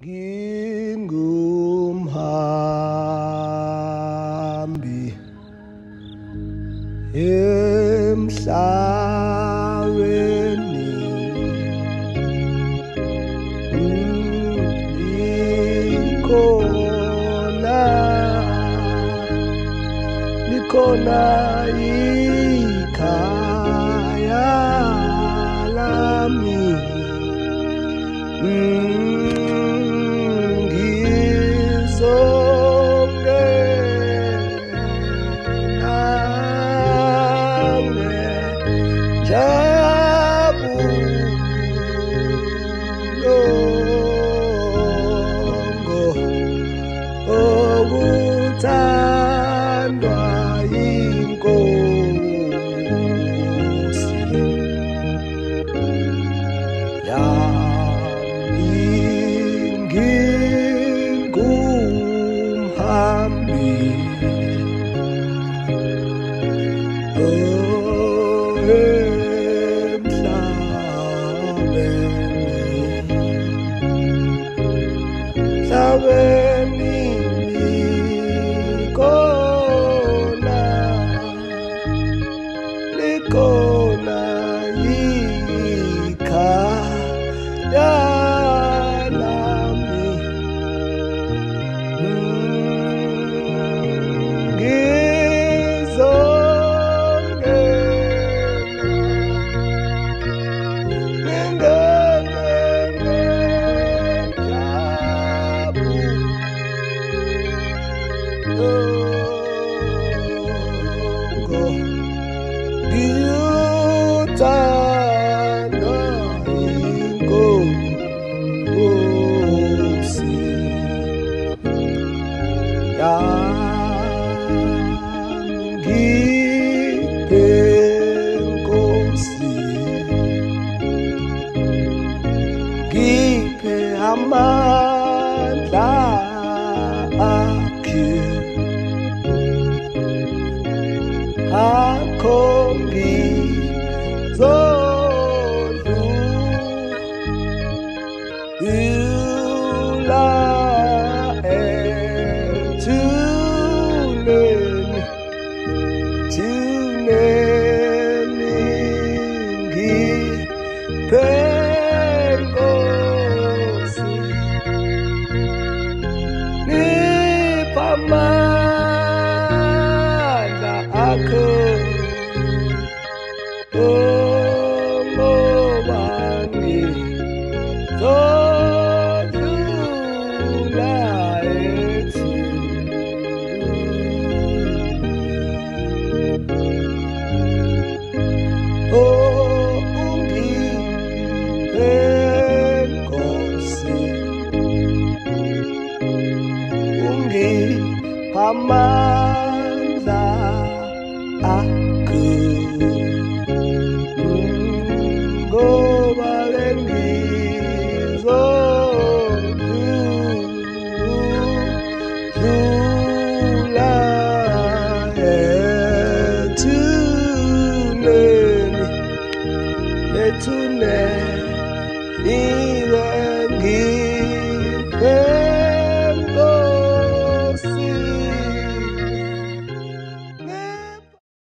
Ngingumhambi emhlabeni, likhona ikhaya lami. Okuthandwa yiNkosi yami, ngingumhambi emhlabeni, likhona ikhaya lami. Ngiyothandwa yiNkosi yami, ngiphe Nkosi, ngiphe amandla akhe, akho ngizodlula ethuneni, ngiphe Nkosi, ngiphe amandla akho, ngoba ngizodlula ungiphe Nkosi, ungiphe amandla akho, ngoba ngizodlula ethuneni,